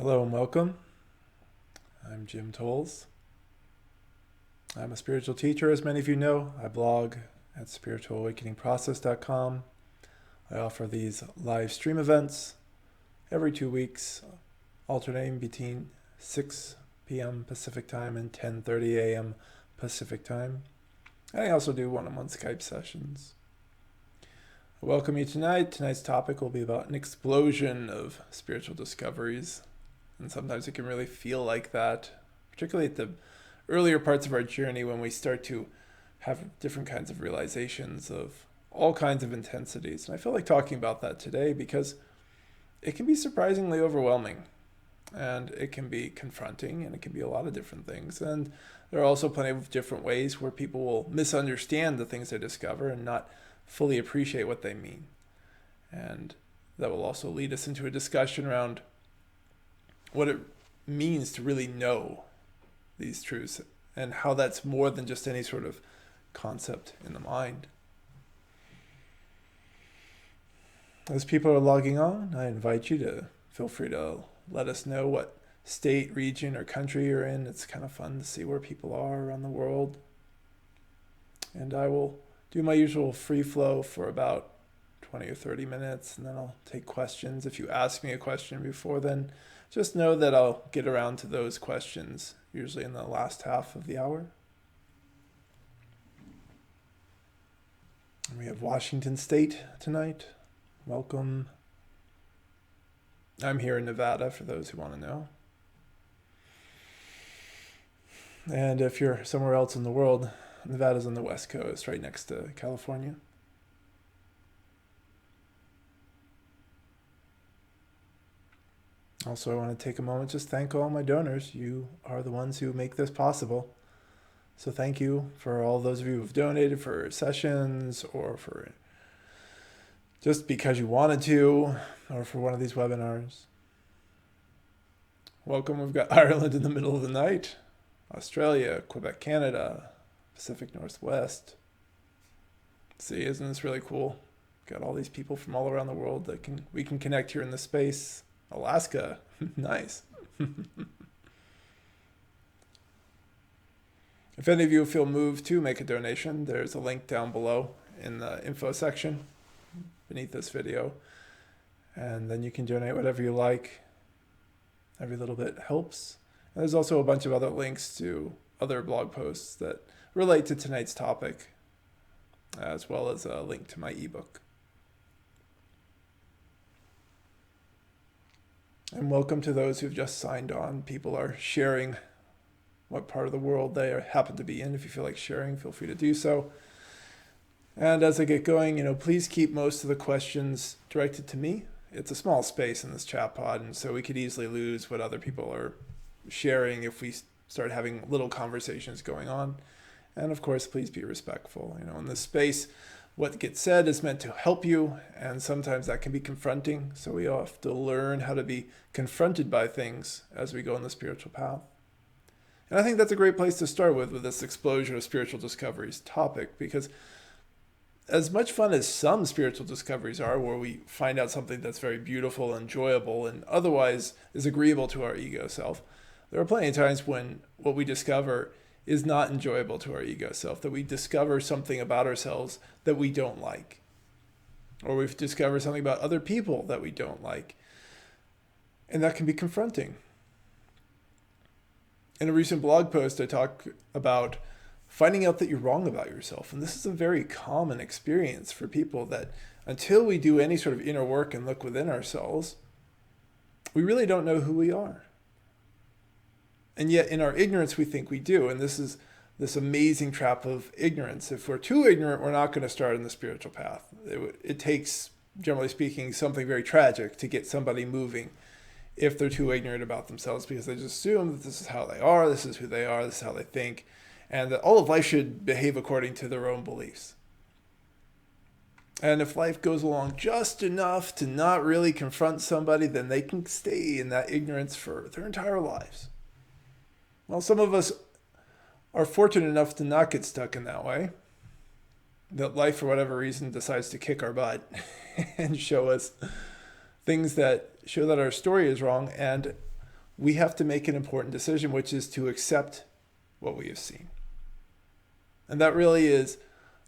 Hello and welcome. I'm Jim Tolles. I'm a spiritual teacher, as many of you know. I blog at spiritualawakeningprocess.com. I offer these live stream events every 2 weeks, alternating between 6 p.m. Pacific time and 10:30 a.m. Pacific time. And I also do one-on-one Skype sessions. I welcome you tonight. Tonight's topic will be about an explosion of spiritual discoveries. And sometimes it can really feel like that, particularly at the earlier parts of our journey when we start to have different kinds of realizations of all kinds of intensities. And I feel like talking about that today because it can be surprisingly overwhelming and it can be confronting and it can be a lot of different things. And there are also plenty of different ways where people will misunderstand the things they discover and not fully appreciate what they mean. And that will also lead us into a discussion around what it means to really know these truths and how that's more than just any sort of concept in the mind. As people are logging on, I invite you to feel free to let us know what state, region, or country you're in. It's kind of fun to see where people are around the world. And I will do my usual free flow for about 20 or 30 minutes, and then I'll take questions. If you ask me a question before then, just know that I'll get around to those questions, usually in the last half of the hour. And we have Washington State tonight. Welcome. I'm here in Nevada, for those who want to know. And if you're somewhere else in the world, Nevada's on the West Coast, right next to California. Also, I want to take a moment just thank all my donors. You are the ones who make this possible. So thank you for all those of you who've donated for sessions or for just because you wanted to or for one of these webinars. Welcome. We've got Ireland in the middle of the night, Australia, Quebec, Canada, Pacific Northwest. See, isn't this really cool? Got all these people from all around the world that we can connect here in this space. Alaska, nice. If any of you feel moved to make a donation, there's a link down below in the info section beneath this video. And then you can donate whatever you like. Every little bit helps. And there's also a bunch of other links to other blog posts that relate to tonight's topic, as well as a link to my ebook. And welcome to those who've just signed on. People are sharing what part of the world they happen to be in. If you feel like sharing, feel free to do so. And as I get going, please keep most of the questions directed to me. It's a small space in this chat pod, and so we could easily lose what other people are sharing if we start having little conversations going on. And of course, please be respectful. In this space, what gets said is meant to help you, and sometimes that can be confronting. So we have to learn how to be confronted by things as we go on the spiritual path. And I think that's a great place to start with this explosion of spiritual discoveries topic, because as much fun as some spiritual discoveries are, where we find out something that's very beautiful, enjoyable, and otherwise is agreeable to our ego self, there are plenty of times when what we discover is not enjoyable to our ego self, that we discover something about ourselves that we don't like, or we've discovered something about other people that we don't like, and that can be confronting. In a recent blog post, I talk about finding out that you're wrong about yourself, and this is a very common experience for people, that until we do any sort of inner work and look within ourselves, we really don't know who we are. And yet in our ignorance, we think we do. And this is this amazing trap of ignorance. If we're too ignorant, we're not going to start in the spiritual path. It takes, generally speaking, something very tragic to get somebody moving if they're too ignorant about themselves, because they just assume that this is how they are, this is who they are, this is how they think, and that all of life should behave according to their own beliefs. And if life goes along just enough to not really confront somebody, then they can stay in that ignorance for their entire lives. Well, some of us are fortunate enough to not get stuck in that way, that life, for whatever reason, decides to kick our butt and show us things that show that our story is wrong. And we have to make an important decision, which is to accept what we have seen. And that really is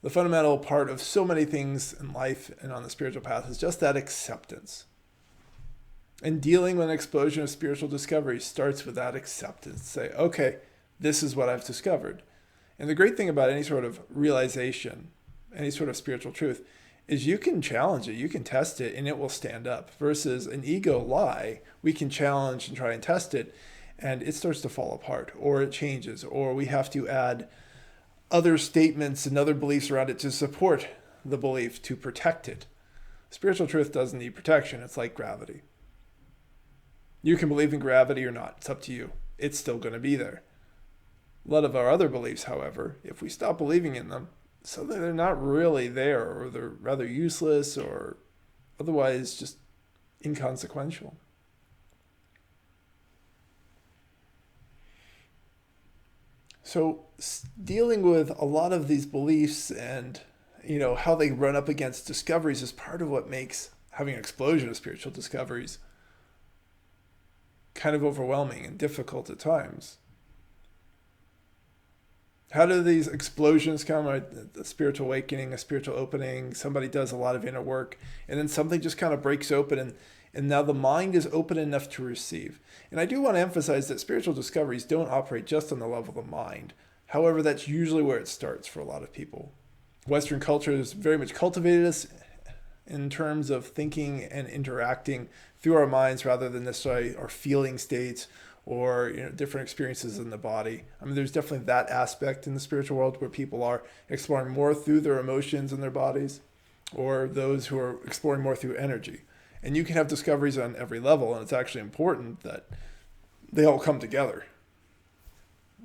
the fundamental part of so many things in life and on the spiritual path, is just that acceptance. And dealing with an explosion of spiritual discovery starts with that acceptance. Say, okay, this is what I've discovered. And the great thing about any sort of realization, any sort of spiritual truth, is you can challenge it, you can test it, and it will stand up. Versus an ego lie, we can challenge and try and test it, and it starts to fall apart, or it changes, or we have to add other statements and other beliefs around it to support the belief, to protect it. Spiritual truth doesn't need protection. It's like gravity. You can believe in gravity or not. It's up to you. It's still going to be there. A lot of our other beliefs, however, if we stop believing in them, suddenly they're not really there, or they're rather useless, or otherwise just inconsequential. So dealing with a lot of these beliefs and, how they run up against discoveries is part of what makes having an explosion of spiritual discoveries kind of overwhelming and difficult at times. How do these explosions come? A spiritual awakening, a spiritual opening, somebody does a lot of inner work, and then something just kind of breaks open, and now the mind is open enough to receive. And I do want to emphasize that spiritual discoveries don't operate just on the level of the mind. However, that's usually where it starts for a lot of people. Western culture has very much cultivated us in terms of thinking and interacting through our minds rather than necessarily our feeling states or different experiences in the body. I mean, there's definitely that aspect in the spiritual world where people are exploring more through their emotions and their bodies, or those who are exploring more through energy. And you can have discoveries on every level, and it's actually important that they all come together,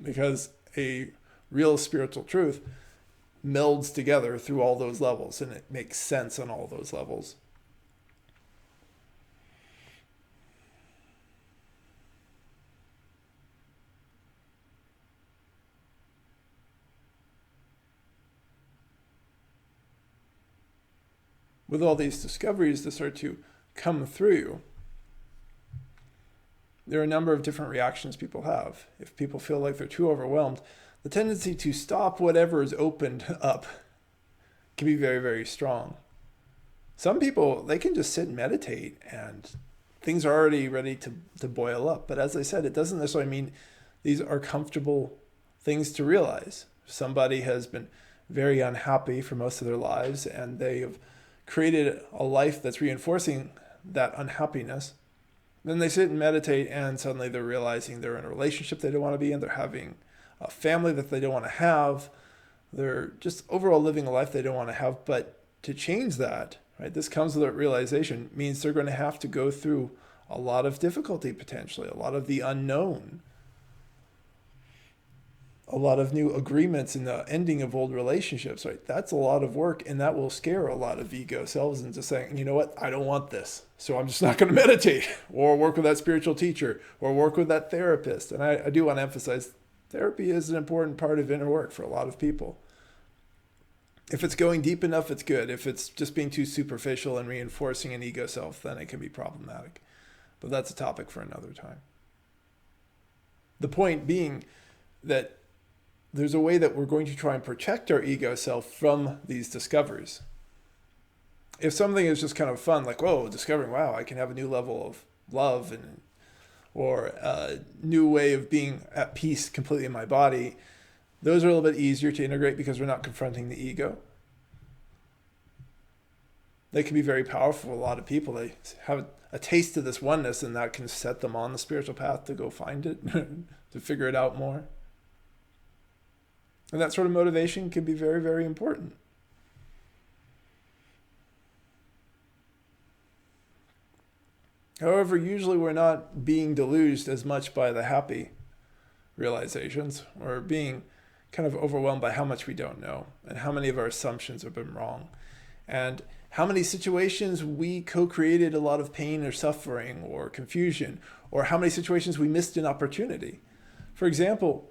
because a real spiritual truth melds together through all those levels, and it makes sense on all those levels. With all these discoveries that start to come through, there are a number of different reactions people have. If people feel like they're too overwhelmed, the tendency to stop whatever is opened up can be very, very strong. Some people, they can just sit and meditate and things are already ready to boil up. But as I said, it doesn't necessarily mean these are comfortable things to realize. Somebody has been very unhappy for most of their lives, and they have created a life that's reinforcing that unhappiness. Then they sit and meditate, and suddenly they're realizing they're in a relationship they don't want to be in. They're having a family that they don't want to have. They're just overall living a life they don't want to have. But to change that, right, this comes with a realization, means they're going to have to go through a lot of difficulty potentially, a lot of the unknown, a lot of new agreements in the ending of old relationships, right? That's a lot of work, and that will scare a lot of ego selves into saying, you know what, I don't want this, so I'm just not going to meditate or work with that spiritual teacher or work with that therapist. And I do want to emphasize, therapy is an important part of inner work for a lot of people. If it's going deep enough, it's good. If it's just being too superficial and reinforcing an ego self, then it can be problematic. But that's a topic for another time. The point being that there's a way that we're going to try and protect our ego self from these discoveries. If something is just kind of fun, like, whoa, discovering, wow, I can have a new level of love, or a new way of being at peace completely in my body, those are a little bit easier to integrate because we're not confronting the ego. They can be very powerful for a lot of people. They have a taste of this oneness, and that can set them on the spiritual path to go find it, to figure it out more. And that sort of motivation can be very, very important. However, usually we're not being deluged as much by the happy realizations, or being kind of overwhelmed by how much we don't know and how many of our assumptions have been wrong, and how many situations we co-created a lot of pain or suffering or confusion, or how many situations we missed an opportunity. For example,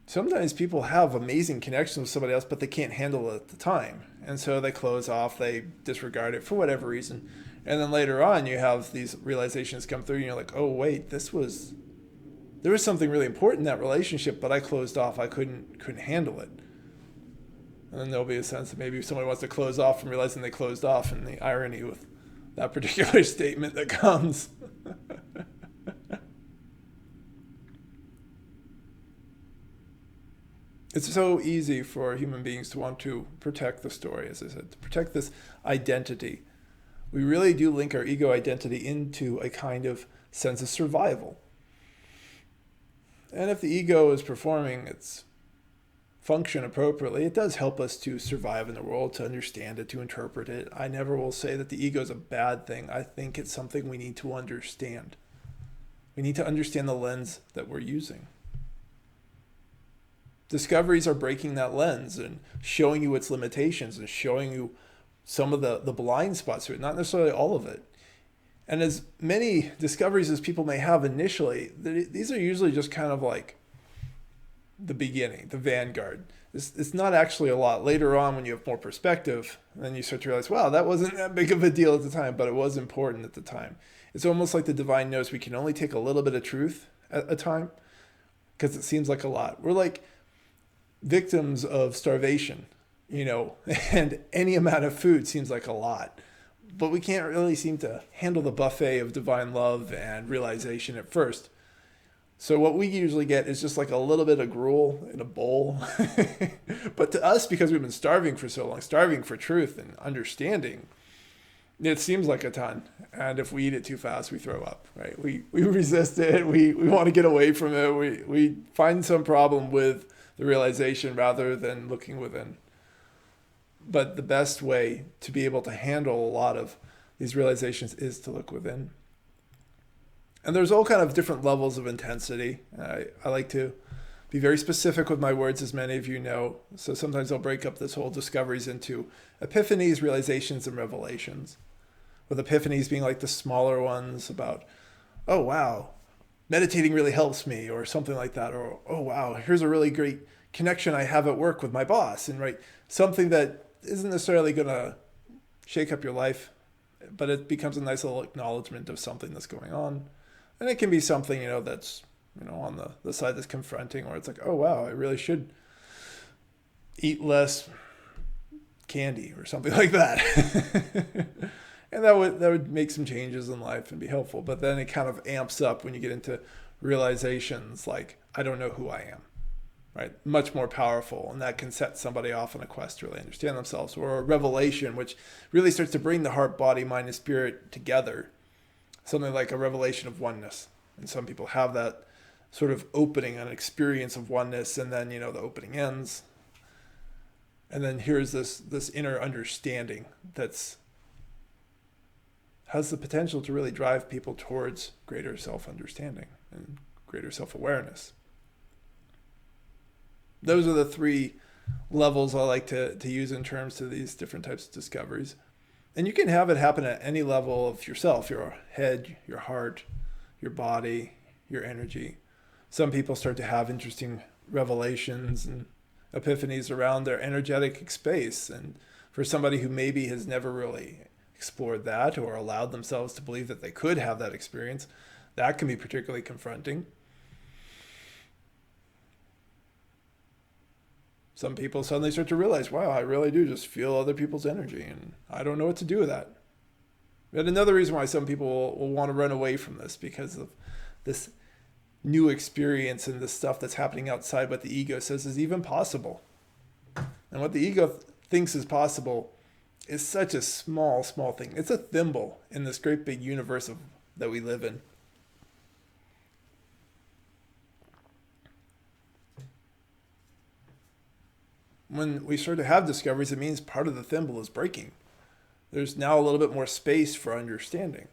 sometimes people have amazing connections with somebody else, but they can't handle it at the time. And so they close off, they disregard it for whatever reason. And then later on, you have these realizations come through, and you're like, oh, wait, this was There was something really important in that relationship, but I closed off. I couldn't handle it. And then there'll be a sense that maybe somebody wants to close off from realizing they closed off, and the irony with that particular statement that comes. It's so easy for human beings to want to protect the story, as I said, to protect this identity. We really do link our ego identity into a kind of sense of survival. And if the ego is performing its function appropriately, it does help us to survive in the world, to understand it, to interpret it. I never will say that the ego is a bad thing. I think it's something we need to understand. We need to understand the lens that we're using. Discoveries are breaking that lens and showing you its limitations and showing you some of the blind spots to it, not necessarily all of it. And as many discoveries as people may have initially, these are usually just kind of like the beginning, the vanguard. It's not actually a lot. Later on, when you have more perspective, then you start to realize, wow, that wasn't that big of a deal at the time, but it was important at the time. It's almost like the divine knows we can only take a little bit of truth at a time because it seems like a lot. We're like victims of starvation, and any amount of food seems like a lot. But we can't really seem to handle the buffet of divine love and realization at first. So what we usually get is just like a little bit of gruel in a bowl. But to us, because we've been starving for so long, starving for truth and understanding, it seems like a ton. And if we eat it too fast, we throw up, right? We resist it. We want to get away from it. We find some problem with the realization rather than looking within. But the best way to be able to handle a lot of these realizations is to look within. And there's all kind of different levels of intensity. I like to be very specific with my words, as many of you know. So sometimes I'll break up this whole discoveries into epiphanies, realizations, and revelations. With epiphanies being like the smaller ones about, oh, wow, meditating really helps me, or something like that. Or, oh, wow, here's a really great connection I have at work with my boss. And right, something that isn't necessarily going to shake up your life, but it becomes a nice little acknowledgement of something that's going on. And it can be something, that's, on the side that's confronting, or it's like, oh, wow, I really should eat less candy or something like that. And that would make some changes in life and be helpful. But then it kind of amps up when you get into realizations like, I don't know who I am, right? Much more powerful. And that can set somebody off on a quest to really understand themselves. Or a revelation, which really starts to bring the heart, body, mind, and spirit together. Something like a revelation of oneness. And some people have that sort of opening, an experience of oneness, and then, the opening ends. And then here's this inner understanding that's has the potential to really drive people towards greater self-understanding and greater self-awareness. Those are the three levels I like to use in terms of these different types of discoveries. And you can have it happen at any level of yourself, your head, your heart, your body, your energy. Some people start to have interesting revelations and epiphanies around their energetic space. And for somebody who maybe has never really explored that or allowed themselves to believe that they could have that experience, that can be particularly confronting. Some people suddenly start to realize, wow, I really do just feel other people's energy, and I don't know what to do with that. But another reason why some people will want to run away from this, because of this new experience and this stuff that's happening outside what the ego says is even possible. And what the ego thinks is possible is such a small thing. It's a thimble in this great big universe that we live in. When we start to have discoveries, it means part of the thimble is breaking. There's now a little bit more space for understanding.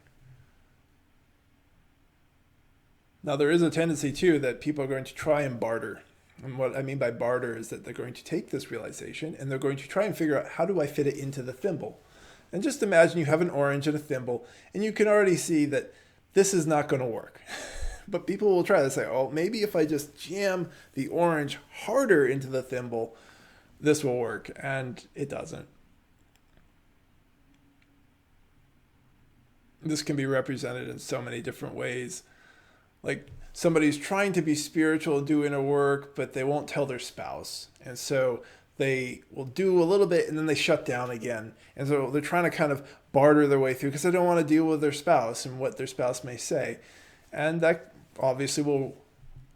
Now, there is a tendency, too, that people are going to try and barter. And what I mean by barter is that they're going to take this realization and they're going to try and figure out, how do I fit it into the thimble? And just imagine you have an orange and a thimble, and you can already see that this is not going to work. But people will try to say, oh, maybe if I just jam the orange harder into the thimble, this will work. And it doesn't. This can be represented in so many different ways. Like somebody's trying to be spiritual, do inner work, but they won't tell their spouse. And so they will do a little bit and then they shut down again. And so they're trying to kind of barter their way through because they don't want to deal with their spouse and what their spouse may say. And that obviously will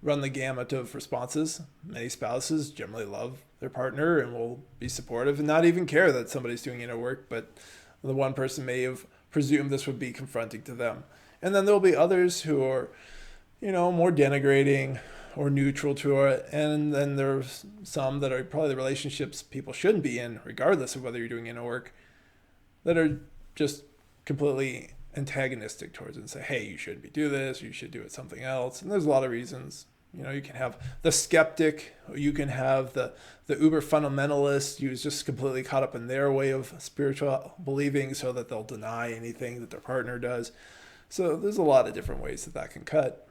run the gamut of responses. Many spouses generally love their partner and will be supportive and not even care that somebody's doing inner work, but the one person may have presumed this would be confronting to them. And then there'll be others who are, more denigrating or neutral to it. And then there's some that are probably the relationships people shouldn't be in, regardless of whether you're doing inner work, that are just completely antagonistic towards it and say, hey, you shouldn't be doing this, you should do it something else. And there's a lot of reasons. You can have the skeptic, or you can have the uber fundamentalist who's just completely caught up in their way of spiritual believing so that they'll deny anything that their partner does. So there's a lot of different ways that can cut.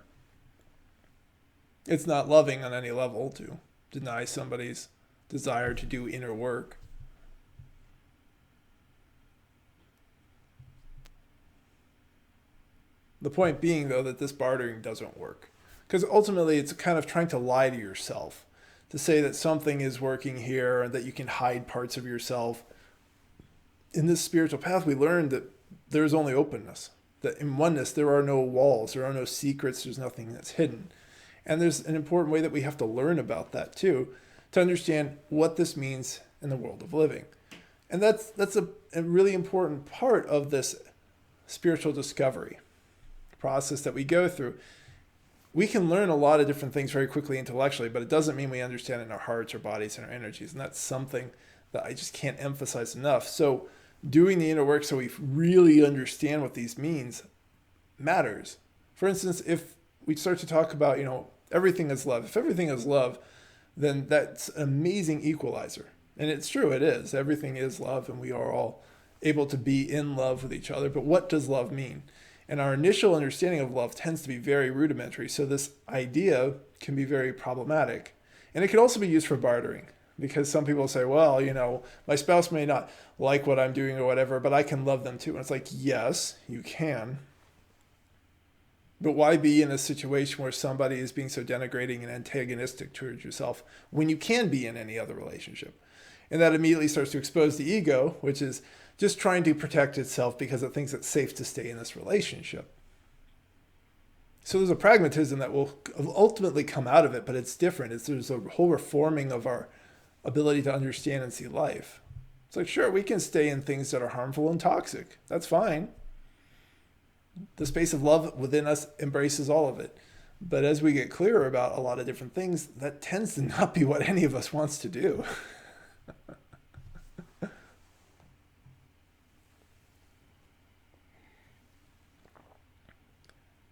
It's not loving on any level to deny somebody's desire to do inner work. The point being, though, that this bartering doesn't work. Because ultimately, it's kind of trying to lie to yourself, to say that something is working here and that you can hide parts of yourself. In this spiritual path, we learned that there's only openness, that in oneness, there are no walls, there are no secrets, there's nothing that's hidden. And there's an important way that we have to learn about that too, to understand what this means in the world of living. And that's a really important part of this spiritual discovery process that we go through. We can learn a lot of different things very quickly intellectually, but it doesn't mean we understand it in our hearts, our bodies, and our energies. And that's something that I just can't emphasize enough. So doing the inner work so we really understand what these means matters. For instance, if we start to talk about, everything is love. If everything is love, then that's an amazing equalizer. And it's true, it is. Everything is love, and we are all able to be in love with each other. But what does love mean? And our initial understanding of love tends to be very rudimentary. So this idea can be very problematic. And it can also be used for bartering, because some people say, well, my spouse may not like what I'm doing or whatever, but I can love them too. And it's like, yes, you can. But why be in a situation where somebody is being so denigrating and antagonistic towards yourself when you can be in any other relationship? And that immediately starts to expose the ego, which is just trying to protect itself because it thinks it's safe to stay in this relationship. So there's a pragmatism that will ultimately come out of it, but it's different. There's a whole reforming of our ability to understand and see life. It's like, sure, we can stay in things that are harmful and toxic. That's fine. The space of love within us embraces all of it. But as we get clearer about a lot of different things, that tends to not be what any of us wants to do.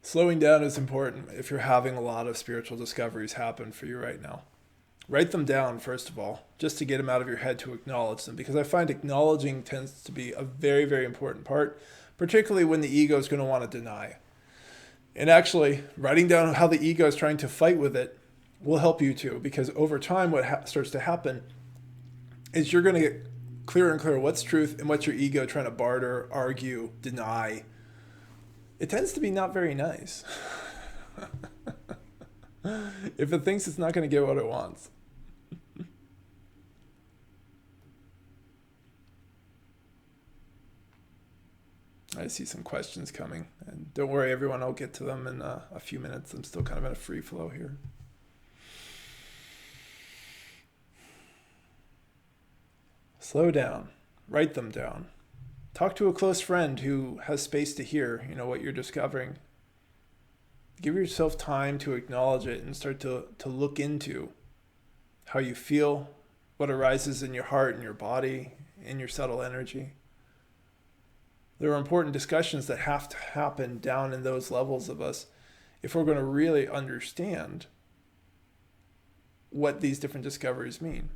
Slowing down is important if you're having a lot of spiritual discoveries happen for you right now. Write them down, first of all, just to get them out of your head, to acknowledge them, because I find acknowledging tends to be a very, very important part, particularly when the ego is going to want to deny. And actually, writing down how the ego is trying to fight with it will help you too, because over time what starts to happen is you're going to get clearer and clearer what's truth and what's your ego trying to barter, argue, deny. It tends to be not very nice. If it thinks it's not going to get what it wants. I see some questions coming. And don't worry, everyone, I'll get to them in a few minutes. I'm still kind of in a free flow here. Slow down. Write them down. Talk to a close friend who has space to hear, what you're discovering. Give yourself time to acknowledge it and start to look into how you feel, what arises in your heart and your body, in your subtle energy. There are important discussions that have to happen down in those levels of us if we're going to really understand what these different discoveries mean.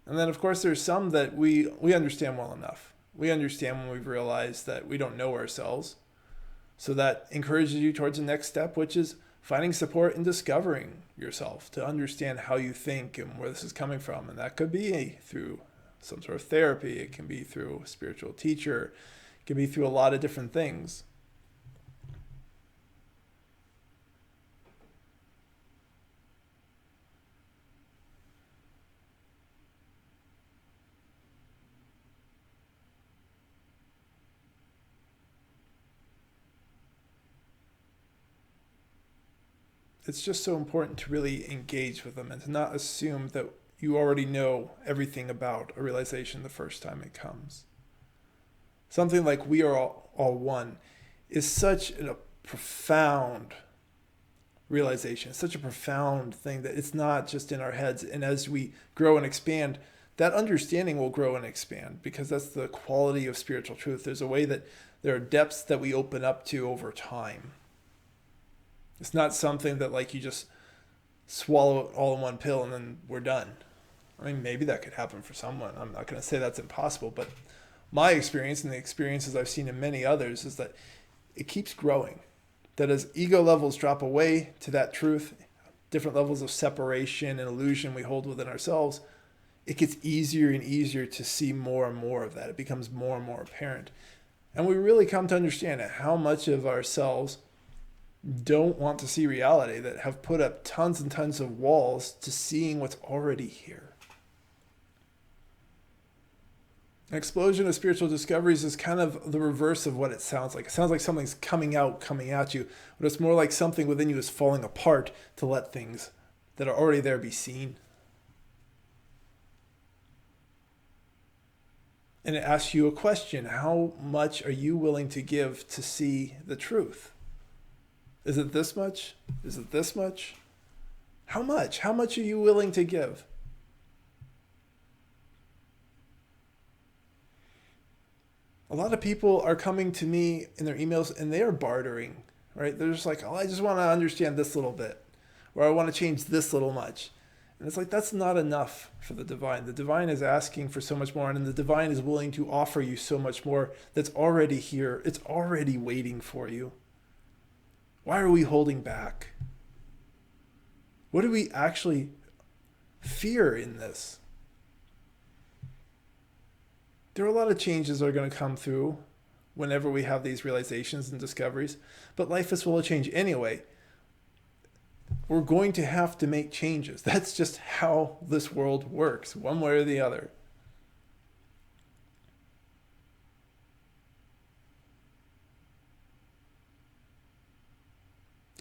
And then, of course, there's some that we understand well enough. We understand when we've realized that we don't know ourselves. So that encourages you towards the next step, which is finding support and discovering yourself to understand how you think and where this is coming from. And that could be through some sort of therapy. It can be through a spiritual teacher. It can be through a lot of different things. it's just so important to really engage with them and to not assume that you already know everything about a realization the first time it comes. Something like we are all one is such a profound realization, such a profound thing that it's not just in our heads. And as we grow and expand, that understanding will grow and expand, because that's the quality of spiritual truth. There's a way that there are depths that we open up to over time. It's not something that like you just swallow it all in one pill and then we're done. I mean, maybe that could happen for someone. I'm not going to say that's impossible, but my experience and the experiences I've seen in many others is that it keeps growing. That as ego levels drop away to that truth, different levels of separation and illusion we hold within ourselves, it gets easier and easier to see more and more of that. It becomes more and more apparent. And we really come to understand how much of ourselves don't want to see reality, that have put up tons and tons of walls to seeing what's already here. An explosion of spiritual discoveries is kind of the reverse of what it sounds like. It sounds like something's coming at you, but it's more like something within you is falling apart to let things that are already there be seen. And it asks you a question: how much are you willing to give to see the truth? Is it this much? Is it this much? How much? How much are you willing to give? A lot of people are coming to me in their emails and they are bartering, right? They're just like, oh, I just want to understand this little bit, or I want to change this little much. And it's like, that's not enough for the divine. The divine is asking for so much more, and the divine is willing to offer you so much more that's already here. It's already waiting for you. Why are we holding back? What do we actually fear in this? There are a lot of changes that are going to come through whenever we have these realizations and discoveries, but life is full of change anyway. We're going to have to make changes. That's just how this world works, one way or the other.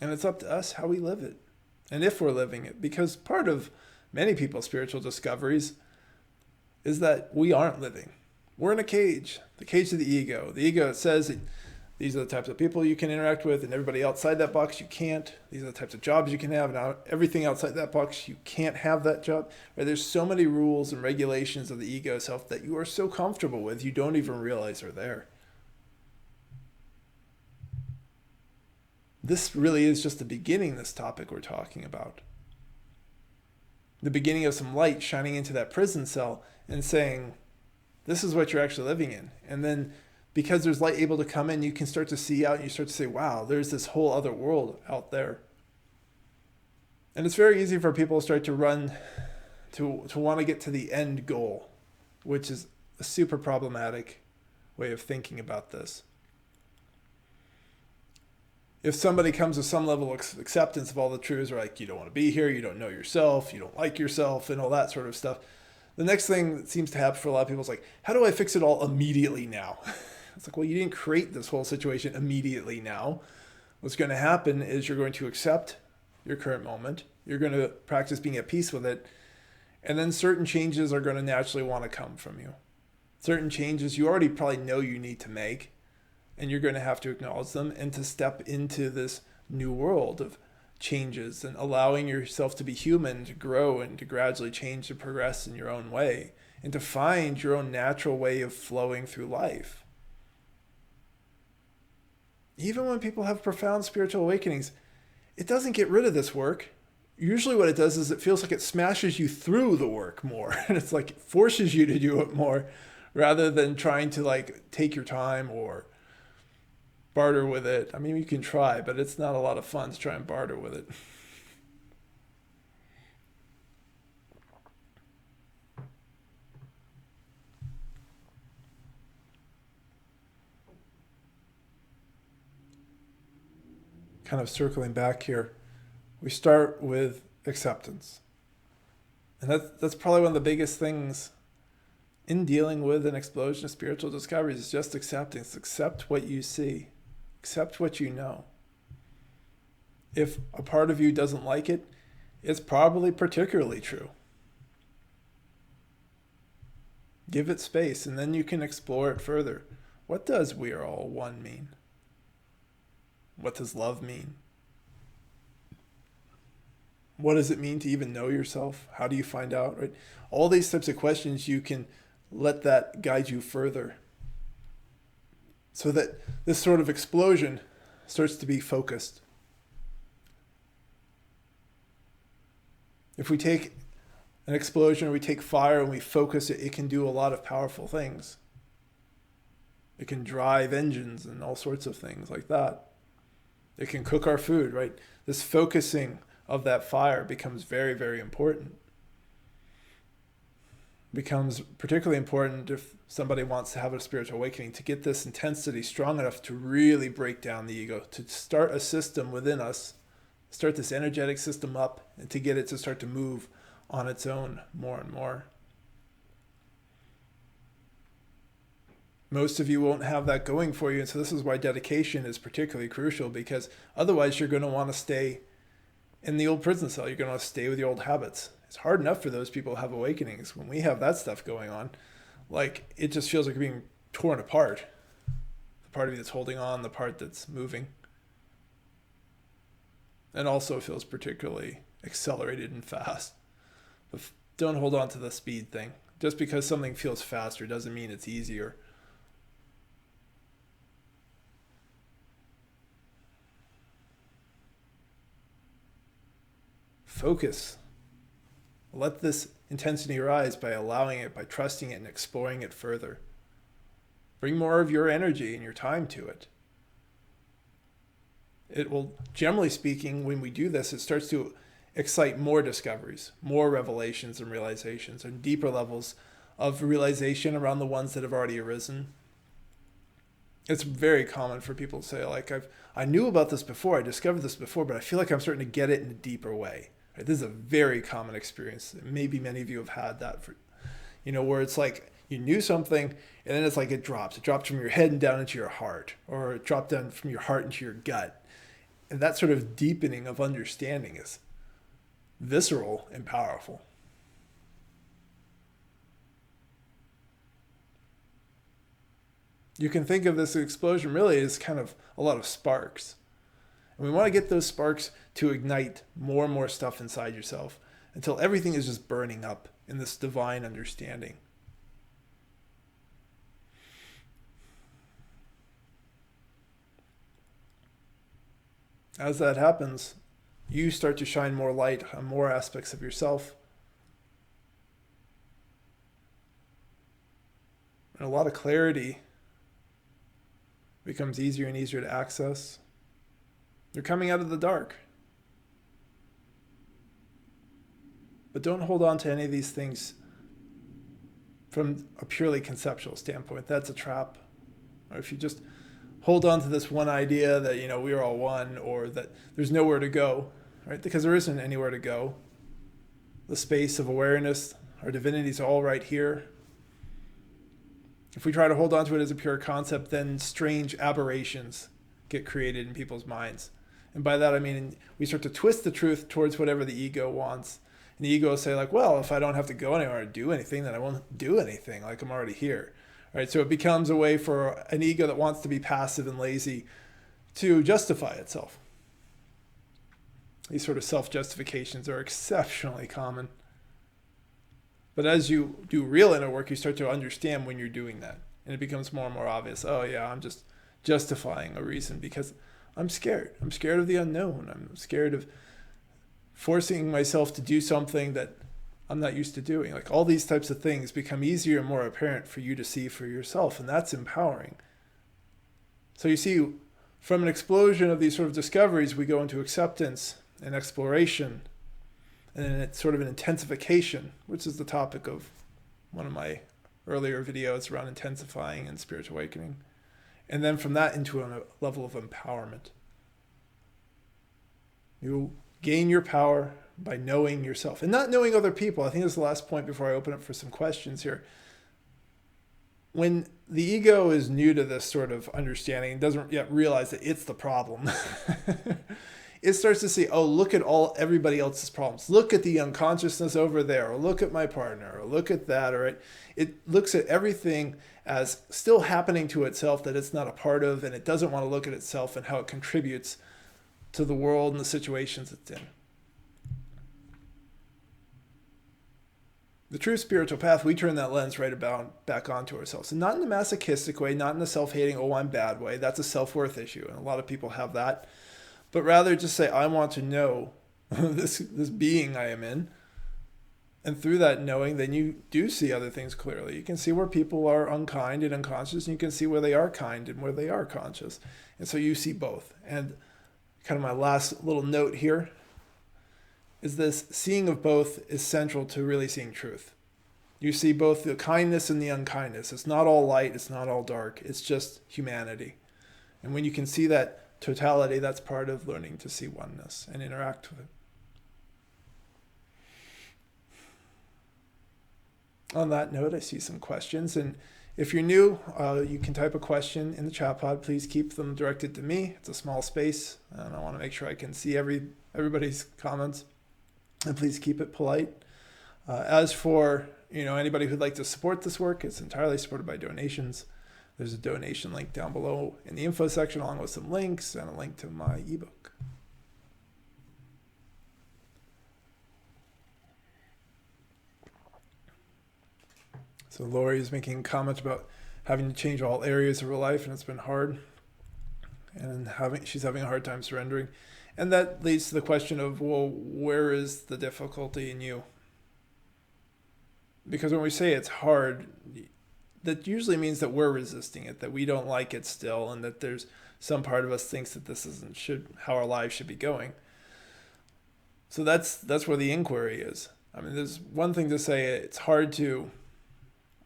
And it's up to us how we live it, and if we're living it, because part of many people's spiritual discoveries is that we aren't living. We're in a cage, the cage of the ego. The ego says that these are the types of people you can interact with, and everybody outside that box you can't. These are the types of jobs you can have, and everything outside that box you can't have that job. Right? There's so many rules and regulations of the ego self that you are so comfortable with you don't even realize are there. This really is just the beginning, this topic we're talking about. The beginning of some light shining into that prison cell and saying, this is what you're actually living in. And then because there's light able to come in, you can start to see out and you start to say, wow, there's this whole other world out there. And it's very easy for people to start to run to want to get to the end goal, which is a super problematic way of thinking about this. If somebody comes with some level of acceptance of all the truths, or like, you don't want to be here, you don't know yourself, you don't like yourself, and all that sort of stuff, the next thing that seems to happen for a lot of people is like, how do I fix it all immediately now? It's like, well, you didn't create this whole situation immediately now. What's going to happen is you're going to accept your current moment. You're going to practice being at peace with it. And then certain changes are going to naturally want to come from you. Certain changes you already probably know you need to make, and you're going to have to acknowledge them and to step into this new world of changes and allowing yourself to be human, to grow and to gradually change and progress in your own way, and to find your own natural way of flowing through life. Even when people have profound spiritual awakenings, it doesn't get rid of this work. Usually what it does is it feels like it smashes you through the work more. And it's like it forces you to do it more rather than trying to like take your time or barter with it. I mean, you can try, but it's not a lot of fun to try and barter with it. Kind of circling back here, we start with acceptance. And that's probably one of the biggest things in dealing with an explosion of spiritual discoveries is just acceptance. Accept what you see. Accept what you know. If a part of you doesn't like it, it's probably particularly true. Give it space, and then you can explore it further. What does "we are all one" mean? What does love mean? What does it mean to even know yourself? How do you find out? Right? All these types of questions, you can let that guide you further, so that this sort of explosion starts to be focused. If we take an explosion or we take fire and we focus it, it can do a lot of powerful things. It can drive engines and all sorts of things like that. It can cook our food, right? This focusing of that fire becomes very, very important. Becomes particularly important if somebody wants to have a spiritual awakening, to get this intensity strong enough to really break down the ego, to start a system within us, start this energetic system up, and to get it to start to move on its own more and more. Most of you won't have that going for you, and so this is why dedication is particularly crucial, because otherwise you're going to want to stay in the old prison cell. You're going to want to stay with your old habits. It's hard enough for those people to have awakenings. When we have that stuff going on, like, it just feels like you're being torn apart. The part of you that's holding on, the part that's moving. And also feels particularly accelerated and fast. But don't hold on to the speed thing. Just because something feels faster doesn't mean it's easier. Focus. Let this intensity rise by allowing it, by trusting it and exploring it further. Bring more of your energy and your time to it. It will, generally speaking, when we do this, it starts to excite more discoveries, more revelations and realizations, and deeper levels of realization around the ones that have already arisen. It's very common for people to say, like, I knew about this before, I discovered this before, but I feel like I'm starting to get it in a deeper way. Right? This is a very common experience. Maybe many of you have had that, where it's like you knew something, and then it's like it drops. It drops from your head and down into your heart, or it dropped down from your heart into your gut. And that sort of deepening of understanding is visceral and powerful. You can think of this explosion really as kind of a lot of sparks. And we want to get those sparks to ignite more and more stuff inside yourself until everything is just burning up in this divine understanding. As that happens, you start to shine more light on more aspects of yourself. And a lot of clarity becomes easier and easier to access. You're coming out of the dark. But don't hold on to any of these things from a purely conceptual standpoint. That's a trap. Or if you just hold on to this one idea that, we are all one, or that there's nowhere to go, right? Because there isn't anywhere to go. The space of awareness, our divinity is all right here. If we try to hold on to it as a pure concept, then strange aberrations get created in people's minds. And by that, I mean, we start to twist the truth towards whatever the ego wants. And the ego will say, like, well, if I don't have to go anywhere to do anything, then I won't do anything. Like, I'm already here. Right? So it becomes a way for an ego that wants to be passive and lazy to justify itself. These sort of self-justifications are exceptionally common. But as you do real inner work, you start to understand when you're doing that. And it becomes more and more obvious. Oh yeah, I'm just justifying a reason because I'm scared. I'm scared of the unknown. I'm scared of forcing myself to do something that I'm not used to doing. Like, all these types of things become easier and more apparent for you to see for yourself, and that's empowering. So you see, from an explosion of these sort of discoveries, we go into acceptance and exploration, and then it's sort of an intensification, which is the topic of one of my earlier videos around intensifying and spiritual awakening. And then from that into a level of empowerment. You gain your power by knowing yourself and not knowing other people. I think this is the last point before I open up for some questions here. When the ego is new to this sort of understanding and doesn't yet realize that it's the problem, it starts to see, oh, look at everybody else's problems. Look at the unconsciousness over there, or look at my partner, or look at that, or it looks at everything as still happening to itself that it's not a part of, and it doesn't want to look at itself and how it contributes to the world and the situations it's in. The true spiritual path, we turn that lens right about back onto ourselves. And not in a masochistic way, not in a self-hating, oh, I'm bad way. That's a self-worth issue, and a lot of people have that. But rather just say, I want to know this being I am in. And through that knowing, then you do see other things clearly. You can see where people are unkind and unconscious, and you can see where they are kind and where they are conscious. And so you see both. And kind of my last little note here is this: seeing of both is central to really seeing truth. You see both the kindness and the unkindness. It's not all light, it's not all dark, it's just humanity. And when you can see that totality, that's part of learning to see oneness and interact with it. On that note, I see some questions, and if you're new, you can type a question in the chat pod. Please keep them directed to me. It's a small space, and I want to make sure I can see everybody's comments. And please keep it polite. As for anybody who'd like to support this work, it's entirely supported by donations. There's a donation link down below in the info section, along with some links and a link to my ebook. So Lori is making comments about having to change all areas of her life, and it's been hard. And she's having a hard time surrendering. And that leads to the question of, well, where is the difficulty in you? Because when we say it's hard, that usually means that we're resisting it, that we don't like it still, and that there's some part of us thinks that this isn't how our lives should be going. So that's where the inquiry is. I mean, there's one thing to say it's hard to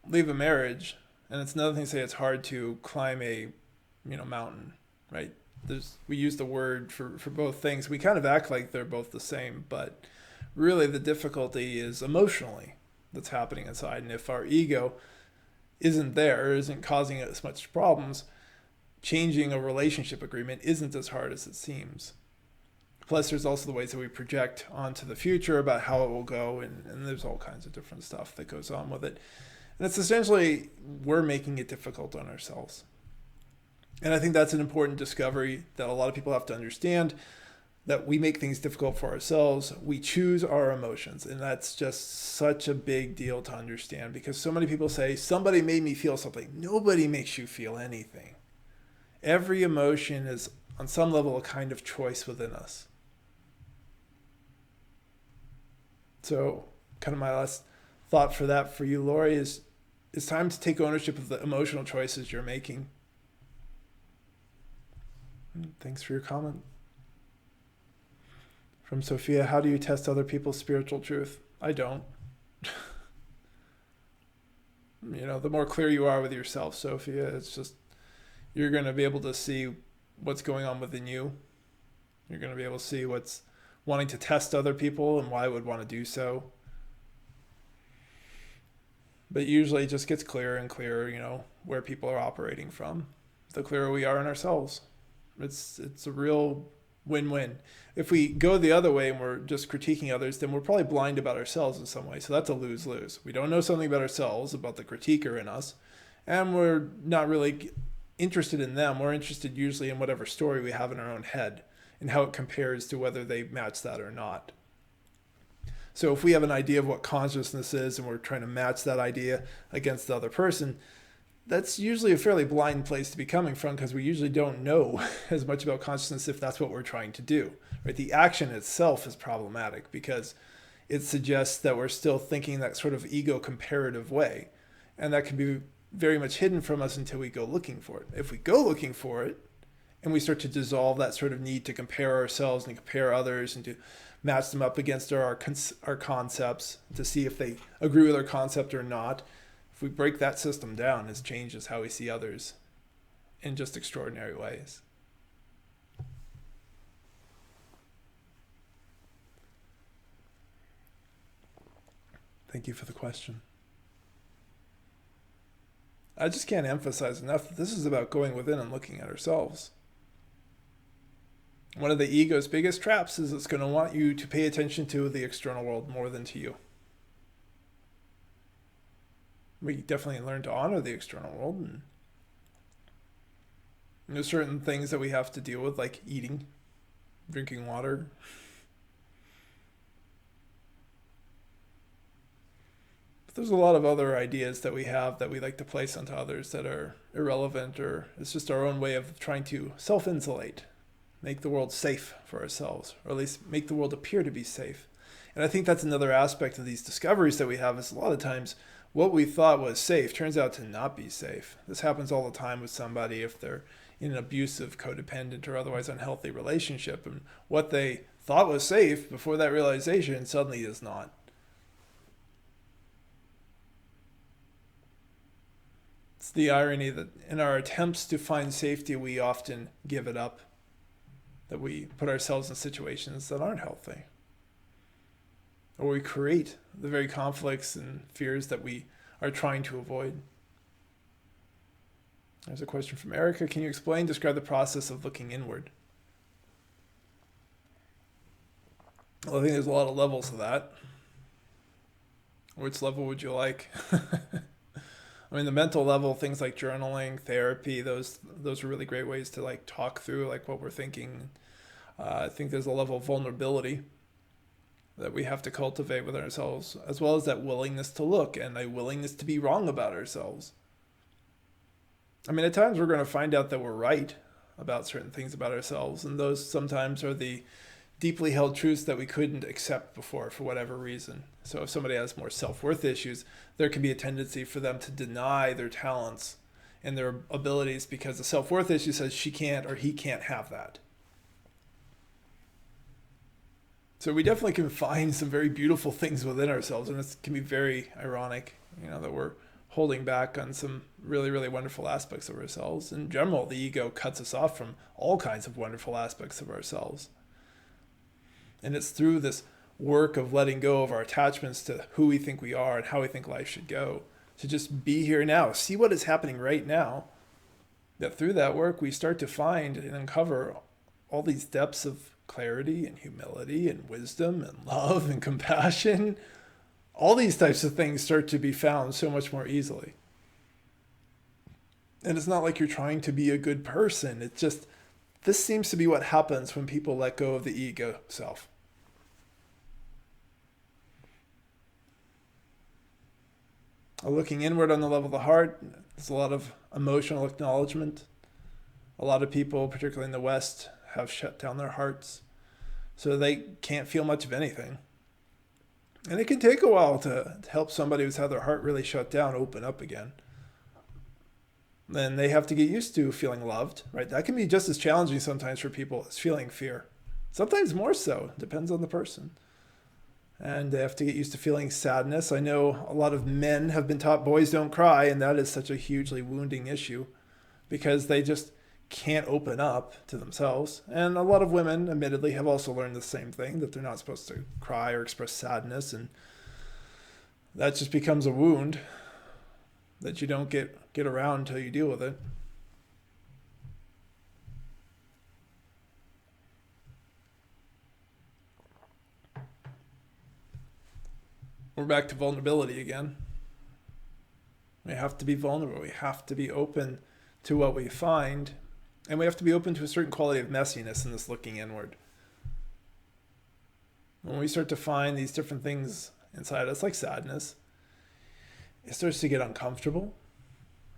leave a marriage, and it's another thing to say it's hard to climb a mountain, right? We use the word for both things. We kind of act like they're both the same, but really the difficulty is emotionally that's happening inside. And if our ego isn't there, isn't causing us much problems, changing a relationship agreement isn't as hard as it seems. Plus, there's also the ways that we project onto the future about how it will go, and there's all kinds of different stuff that goes on with it. And it's essentially we're making it difficult on ourselves. And I think that's an important discovery that a lot of people have to understand, that we make things difficult for ourselves. We choose our emotions. And that's just such a big deal to understand, because so many people say, somebody made me feel something. Nobody makes you feel anything. Every emotion is on some level a kind of choice within us. So kind of my last thought for that for you, Lori, is it's time to take ownership of the emotional choices you're making. Thanks for your comment. From Sophia, how do you test other people's spiritual truth? I don't. The more clear you are with yourself, Sophia, it's just, you're going to be able to see what's going on within you. You're going to be able to see what's wanting to test other people and why I would want to do so. But usually it just gets clearer and clearer, where people are operating from, the clearer we are in ourselves. It's a real win-win. If we go the other way and we're just critiquing others, then we're probably blind about ourselves in some way. So that's a lose-lose. We don't know something about ourselves, about the critiquer in us, and we're not really interested in them. We're interested usually in whatever story we have in our own head and how it compares to whether they match that or not. So if we have an idea of what consciousness is and we're trying to match that idea against the other person, that's usually a fairly blind place to be coming from, because we usually don't know as much about consciousness if that's what we're trying to do. Right? The action itself is problematic because it suggests that we're still thinking that sort of ego comparative way. And that can be very much hidden from us until we go looking for it. If we go looking for it and we start to dissolve that sort of need to compare ourselves and compare others and to match them up against our concepts to see if they agree with our concept or not, if we break that system down, it changes how we see others in just extraordinary ways. Thank you for the question. I just can't emphasize enough that this is about going within and looking at ourselves. One of the ego's biggest traps is it's going to want you to pay attention to the external world more than to you. We definitely learn to honor the external world, and there's certain things that we have to deal with, like eating, drinking water. But there's a lot of other ideas that we have that we like to place onto others that are irrelevant, or it's just our own way of trying to self-insulate, make the world safe for ourselves, or at least make the world appear to be safe. And I think that's another aspect of these discoveries that we have, is a lot of times what we thought was safe turns out to not be safe. This happens all the time with somebody if they're in an abusive, codependent, or otherwise unhealthy relationship, and what they thought was safe before that realization suddenly is not. It's the irony that in our attempts to find safety, we often give it up, that we put ourselves in situations that aren't healthy. Or we create the very conflicts and fears that we are trying to avoid. There's a question from Erica. Can you describe the process of looking inward? Well, I think there's a lot of levels of that. Which level would you like? I mean, the mental level, things like journaling, therapy, those are really great ways to like talk through like what we're thinking. I think there's a level of vulnerability that we have to cultivate with ourselves, as well as that willingness to look and a willingness to be wrong about ourselves. I mean, at times we're going to find out that we're right about certain things about ourselves, and those sometimes are the deeply held truths that we couldn't accept before for whatever reason. So if somebody has more self-worth issues, there can be a tendency for them to deny their talents and their abilities because the self-worth issue says she can't or he can't have that. So we definitely can find some very beautiful things within ourselves, and it can be very ironic, that we're holding back on some really, really wonderful aspects of ourselves. In general, the ego cuts us off from all kinds of wonderful aspects of ourselves. And it's through this work of letting go of our attachments to who we think we are and how we think life should go, to just be here now, see what is happening right now, that through that work we start to find and uncover all these depths of clarity and humility and wisdom and love and compassion. All these types of things start to be found so much more easily. And it's not like you're trying to be a good person. It's just, this seems to be what happens when people let go of the ego self. Looking inward on the level of the heart, there's a lot of emotional acknowledgement. A lot of people, particularly in the West, have shut down their hearts, so they can't feel much of anything. And it can take a while to help somebody who's had their heart really shut down open up again. Then they have to get used to feeling loved, right? That can be just as challenging sometimes for people as feeling fear. Sometimes more so, depends on the person. And they have to get used to feeling sadness. I know a lot of men have been taught boys don't cry, and that is such a hugely wounding issue because they just can't open up to themselves. And a lot of women, admittedly, have also learned the same thing, that they're not supposed to cry or express sadness, and that just becomes a wound that you don't get around until you deal with it. We're back to vulnerability again. We have to be vulnerable. We have to be open to what we find. And we have to be open to a certain quality of messiness in this looking inward. When we start to find these different things inside us, like sadness, it starts to get uncomfortable.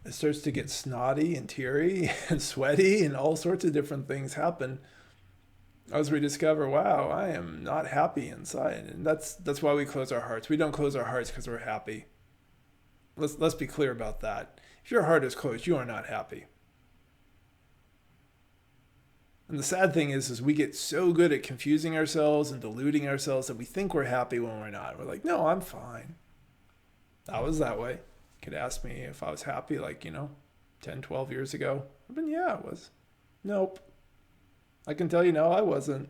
It starts to get snotty and teary and sweaty, and all sorts of different things happen as we discover, wow, I am not happy inside. And that's why we close our hearts. We don't close our hearts because we're happy. Let's be clear about that. If your heart is closed, you are not happy. And the sad thing is we get so good at confusing ourselves and deluding ourselves that we think we're happy when we're not. We're like, no, I'm fine. I was that way. You could ask me if I was happy 10, 12 years ago. I've been, yeah, I was. Nope. I can tell you, no, I wasn't.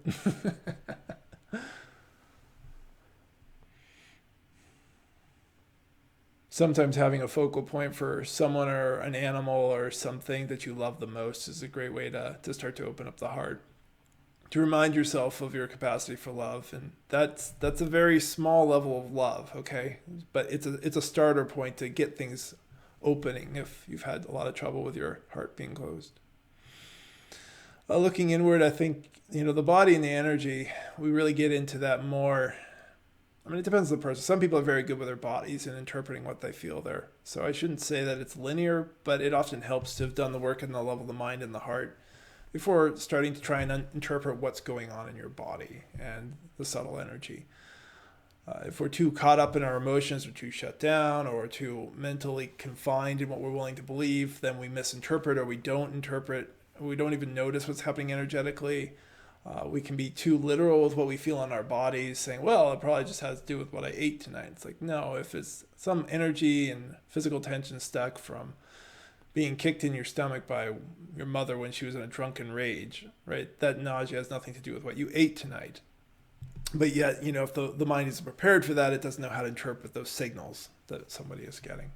Sometimes having a focal point for someone or an animal or something that you love the most is a great way to start to open up the heart. to remind yourself of your capacity for love, and that's a very small level of love, okay? But it's a starter point to get things opening if you've had a lot of trouble with your heart being closed. Looking inward, I think, the body and the energy, we really get into that more. I mean, it depends on the person. Some people are very good with their bodies and interpreting what they feel there. So I shouldn't say that it's linear, but it often helps to have done the work in the level of the mind and the heart before starting to try and interpret what's going on in your body and the subtle energy. If we're too caught up in our emotions, or too shut down, or too mentally confined in what we're willing to believe, then we misinterpret, or we don't interpret. We don't even notice what's happening energetically. We can be too literal with what we feel in our bodies, saying, well, it probably just has to do with what I ate tonight. It's like, no, if it's some energy and physical tension stuck from being kicked in your stomach by your mother when she was in a drunken rage, right? That nausea has nothing to do with what you ate tonight. But yet, if the mind isn't prepared for that, it doesn't know how to interpret those signals that somebody is getting.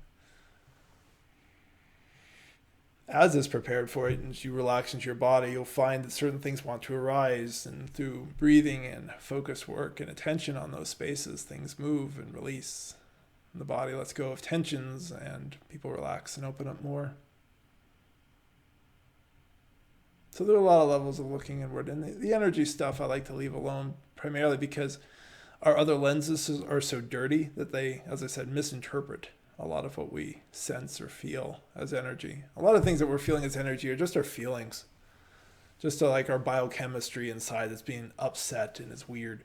As is prepared for it, and as you relax into your body, you'll find that certain things want to arise, and through breathing and focus work and attention on those spaces, things move and release. And the body lets go of tensions, and people relax and open up more. So there are a lot of levels of looking inward, and the energy stuff I like to leave alone, primarily because our other lenses are so dirty that they, as I said, misinterpret a lot of what we sense or feel as energy. A lot of things that we're feeling as energy are just our feelings. Just like our biochemistry inside that's being upset and it's weird.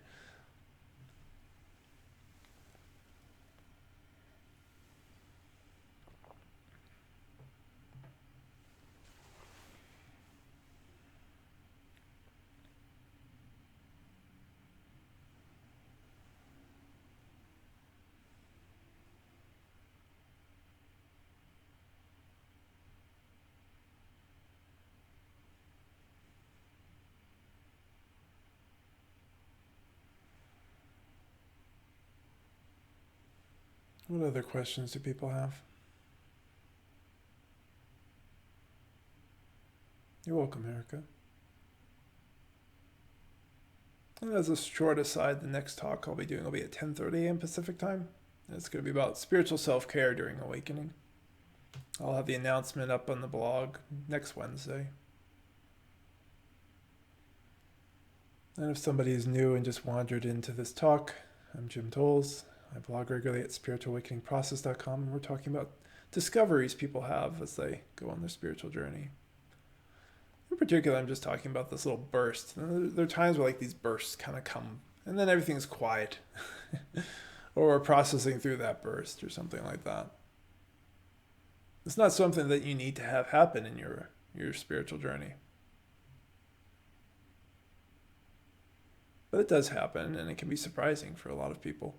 What other questions do people have? You're welcome, Erica. And as a short aside, the next talk I'll be doing will be at 10:30 a.m. Pacific time. And it's going to be about spiritual self-care during awakening. I'll have the announcement up on the blog next Wednesday. And if somebody is new and just wandered into this talk, I'm Jim Tolles. I blog regularly at spiritualawakeningprocess.com, and we're talking about discoveries people have as they go on their spiritual journey. In particular, I'm just talking about this little burst. There are times where these bursts kind of come, and then everything's quiet. Or we're processing through that burst or something like that. It's not something that you need to have happen in your spiritual journey. But it does happen, and it can be surprising for a lot of people.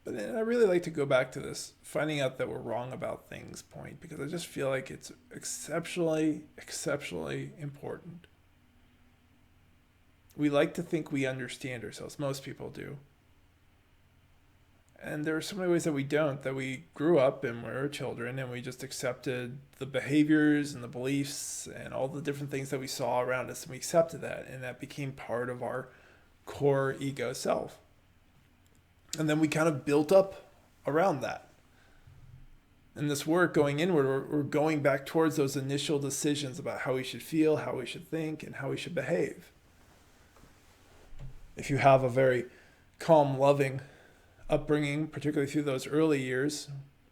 But I really like to go back to this finding out that we're wrong about things point, because I just feel like it's exceptionally, exceptionally important. We like to think we understand ourselves. Most people do. And there are so many ways that we don't, that we grew up and we were children and we just accepted the behaviors and the beliefs and all the different things that we saw around us, and we accepted that, and that became part of our core ego self. And then we kind of built up around that. In this work going inward, we're going back towards those initial decisions about how we should feel, how we should think, and how we should behave. If you have a very calm, loving upbringing, particularly through those early years,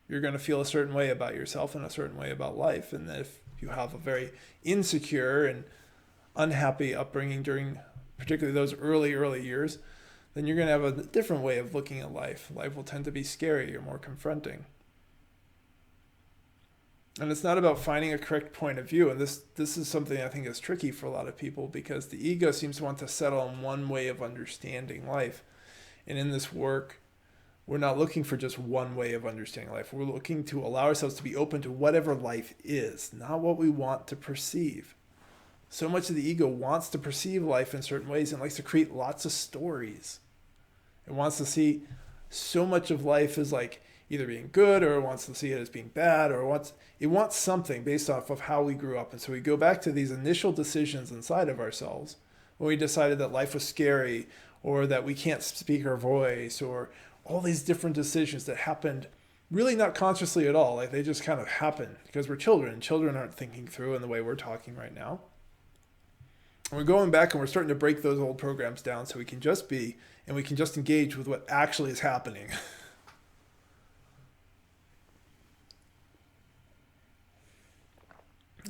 you're going to feel a certain way about yourself and a certain way about life. And if you have a very insecure and unhappy upbringing during particularly those early years, then you're going to have a different way of looking at life. Life will tend to be scary or more confronting. And it's not about finding a correct point of view. And this is something I think is tricky for a lot of people, because the ego seems to want to settle on one way of understanding life. And in this work, we're not looking for just one way of understanding life. We're looking to allow ourselves to be open to whatever life is, not what we want to perceive. So much of the ego wants to perceive life in certain ways and likes to create lots of stories. It wants to see so much of life as either being good, or it wants to see it as being bad, or it wants something based off of how we grew up. And so we go back to these initial decisions inside of ourselves when we decided that life was scary, or that we can't speak our voice, or all these different decisions that happened really not consciously at all. Like, they just kind of happen because we're children. Children aren't thinking through in the way we're talking right now. And we're going back and we're starting to break those old programs down so we can just be, and we can just engage with what actually is happening.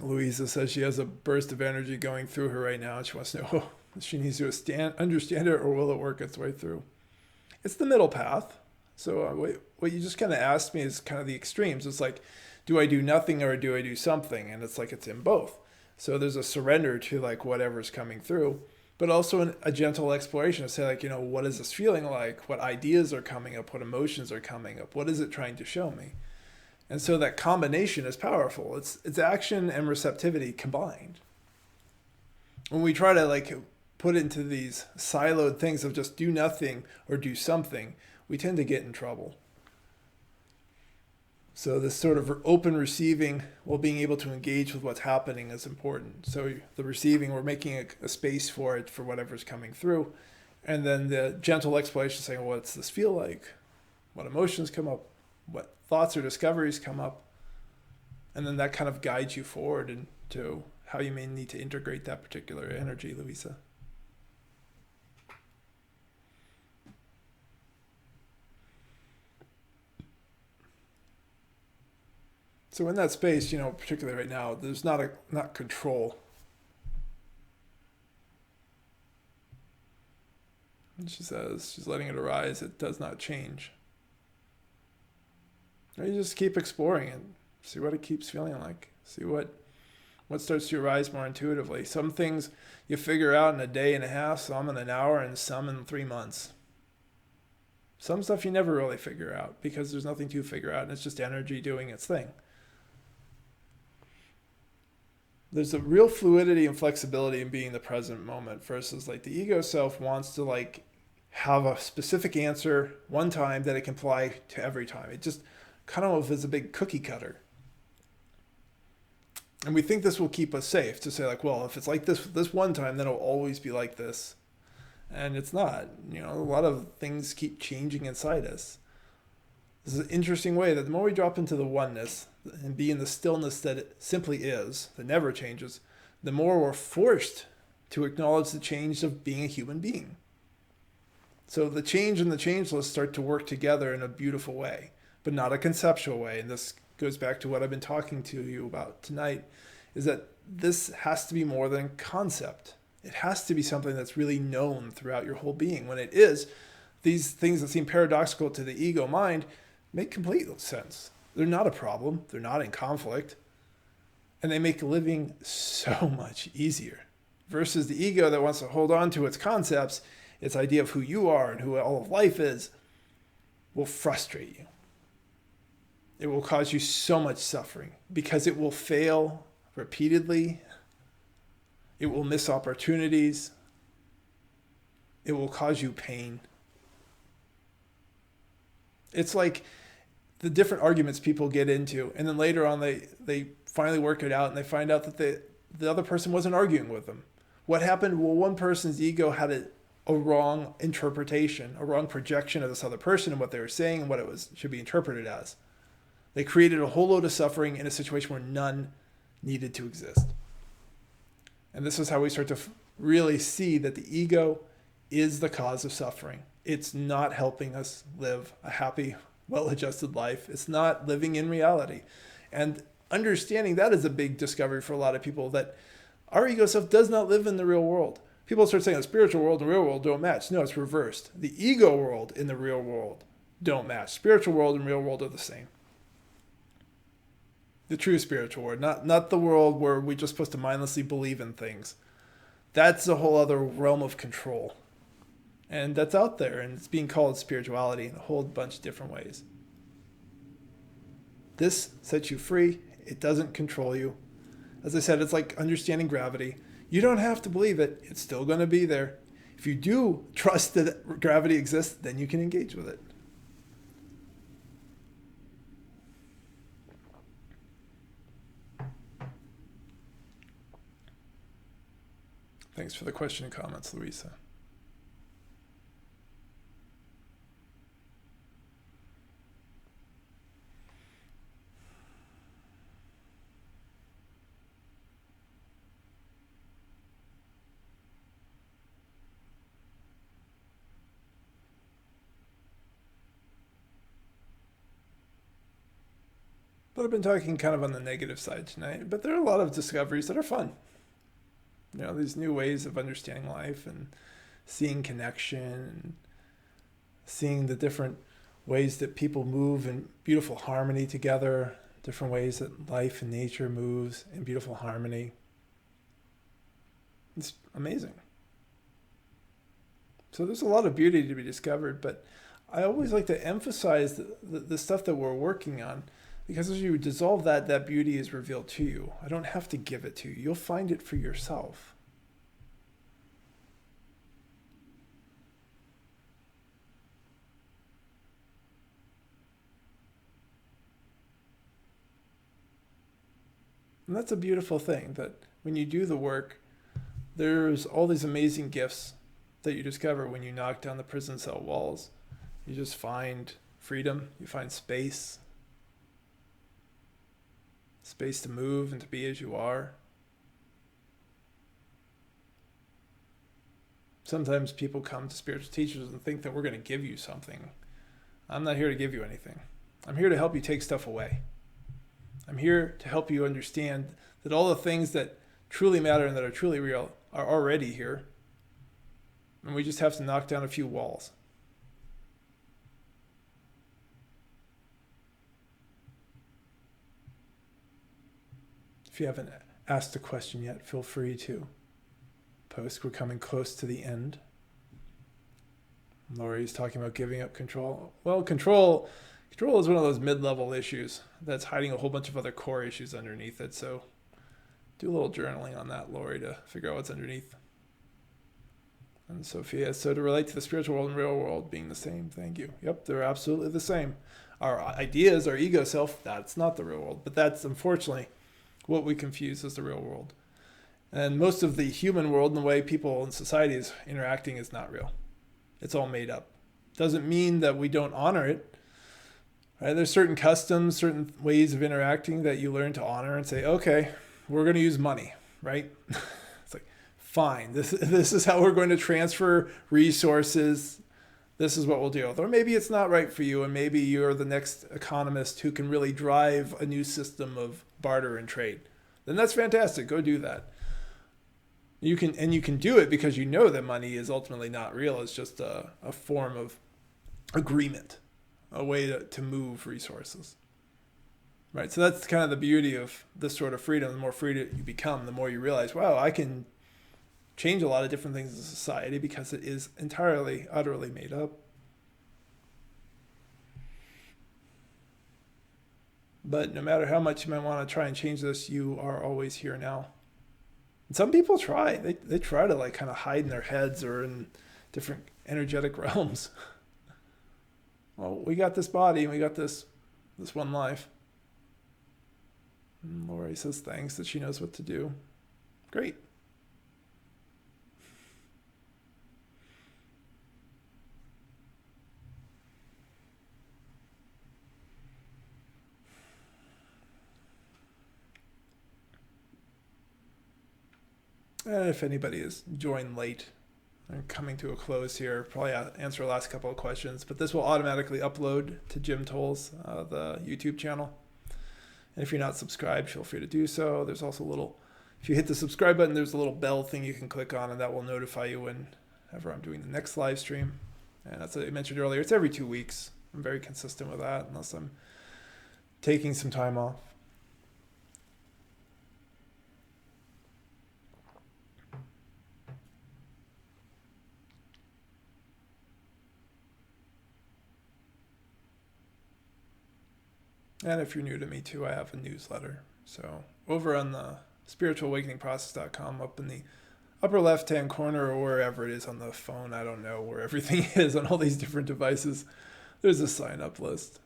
Louisa says she has a burst of energy going through her right now. She wants to know if she needs to understand it, or will it work its way through. It's the middle path. So what you just kind of asked me is kind of the extremes. It's like, do I do nothing or do I do something? And it's like it's in both. So there's a surrender to like whatever's coming through, but also a gentle exploration to say, like, what is this feeling like? What ideas are coming up? What emotions are coming up? What is it trying to show me? And so that combination is powerful. It's action and receptivity combined. When we try to like put into these siloed things of just do nothing or do something, we tend to get in trouble. So this sort of open receiving, while being able to engage with what's happening, is important. So the receiving, we're making a space for it, for whatever's coming through. And then the gentle exploration, saying, well, what's this feel like? What emotions come up? What thoughts or discoveries come up? And then that kind of guides you forward into how you may need to integrate that particular energy, Louisa. So in that space, particularly right now, there's not control. And she says she's letting it arise. It does not change. Or you just keep exploring it. See what it keeps feeling like. See what starts to arise more intuitively. Some things you figure out in a day and a half, some in an hour, and some in 3 months. Some stuff you never really figure out because there's nothing to figure out, and it's just energy doing its thing. There's a real fluidity and flexibility in being the present moment versus like the ego self wants to like have a specific answer one time that it can apply to every time. It just kind of is a big cookie cutter. And we think this will keep us safe to say like, well, if it's like this one time, then it'll always be like this. And it's not. A lot of things keep changing inside us. This is an interesting way that the more we drop into the oneness and be in the stillness that it simply is, that never changes, the more we're forced to acknowledge the change of being a human being. So the change and the changeless start to work together in a beautiful way, but not a conceptual way. And this goes back to what I've been talking to you about tonight, is that this has to be more than concept. It has to be something that's really known throughout your whole being. When it is, these things that seem paradoxical to the ego mind make complete sense. They're not a problem. They're not in conflict. And they make living so much easier. Versus the ego that wants to hold on to its concepts, its idea of who you are and who all of life is, will frustrate you. It will cause you so much suffering because it will fail repeatedly. It will miss opportunities. It will cause you pain. It's like the different arguments people get into, and then later on they finally work it out and they find out that the other person wasn't arguing with them. What happened? Well, one person's ego had a wrong interpretation, a wrong projection of this other person and what they were saying and what should be interpreted as. They created a whole load of suffering in a situation where none needed to exist. And this is how we start to really see that the ego is the cause of suffering. It's not helping us live a happy, well-adjusted life. It's not living in reality. And understanding that is a big discovery for a lot of people, that our ego self does not live in the real world. People start saying the spiritual world and the real world don't match. No, it's reversed. The ego world and the real world don't match. Spiritual world and real world are the same. The true spiritual world, not the world where we're just supposed to mindlessly believe in things. That's a whole other realm of control. And that's out there, and it's being called spirituality in a whole bunch of different ways. This sets you free. It doesn't control you. As I said, it's like understanding gravity. You don't have to believe it. It's still going to be there. If you do trust that gravity exists, then you can engage with it. Thanks for the question and comments, Louisa. But I've been talking kind of on the negative side tonight, but there are a lot of discoveries that are fun. These new ways of understanding life and seeing connection and seeing the different ways that people move in beautiful harmony together, different ways that life and nature moves in beautiful harmony. It's amazing. So there's a lot of beauty to be discovered, but I always like to emphasize the stuff that we're working on, because as you dissolve that beauty is revealed to you. I don't have to give it to you. You'll find it for yourself. And that's a beautiful thing, that when you do the work, there's all these amazing gifts that you discover when you knock down the prison cell walls. You just find freedom, you find space to move and to be as you are. Sometimes people come to spiritual teachers and think that we're going to give you something. I'm not here to give you anything. I'm here to help you take stuff away. I'm here to help you understand that all the things that truly matter and that are truly real are already here. And we just have to knock down a few walls. If you haven't asked a question yet, feel free to post. We're coming close to the end. Lori's talking about giving up control. Well, control is one of those mid-level issues that's hiding a whole bunch of other core issues underneath it. So do a little journaling on that, Lori, to figure out what's underneath. And Sophia, so to relate to the spiritual world and real world being the same, thank you. Yep, they're absolutely the same. Our ideas, our ego self, that's not the real world. But that's unfortunately what we confuse as the real world. And most of the human world and the way people in society is interacting is not real. It's all made up. Doesn't mean that we don't honor it. Right? There's certain customs, certain ways of interacting that you learn to honor and say, okay, we're going to use money, right? It's like, fine, this is how we're going to transfer resources. This is what we'll deal with. Or maybe it's not right for you, and maybe you're the next economist who can really drive a new system of barter and trade. Then that's fantastic. Go do that. You can do it because you know that money is ultimately not real. It's just a form of agreement, a way to move resources. Right, so that's kind of the beauty of this sort of freedom. The more free you become, the more you realize, wow, I can change a lot of different things in society because it is entirely, utterly made up. But no matter how much you might want to try and change this, you are always here now. And some people try. They try to like kind of hide in their heads or in different energetic realms. Well, we got this body and we got this one life. And Lori says thanks that she knows what to do. Great. And if anybody has joined late, I'm coming to a close here. Probably answer the last couple of questions, but this will automatically upload to Jim Tolles, the YouTube channel. And if you're not subscribed, feel free to do so. There's also a little, if you hit the subscribe button, there's a little bell thing you can click on, and that will notify you whenever I'm doing the next live stream. And as I mentioned earlier, it's every 2 weeks. I'm very consistent with that, unless I'm taking some time off. And if you're new to me too, I have a newsletter. So over on the spiritualawakeningprocess.com, up in the upper left-hand corner or wherever it is on the phone, I don't know where everything is on all these different devices, there's a sign-up list.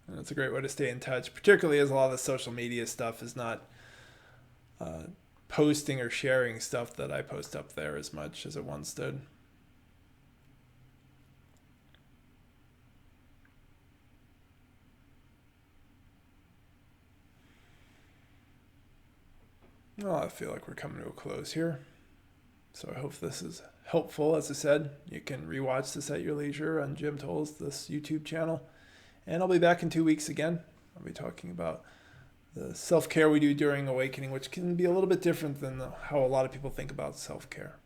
And it's a great way to stay in touch, particularly as a lot of the social media stuff is not posting or sharing stuff that I post up there as much as it once did. Well, I feel like we're coming to a close here. So I hope this is helpful. As I said, you can rewatch this at your leisure on Jim Tolles, this YouTube channel. And I'll be back in 2 weeks again. I'll be talking about the self-care we do during awakening, which can be a little bit different than how a lot of people think about self-care.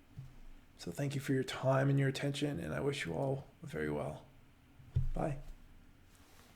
So thank you for your time and your attention, and I wish you all very well.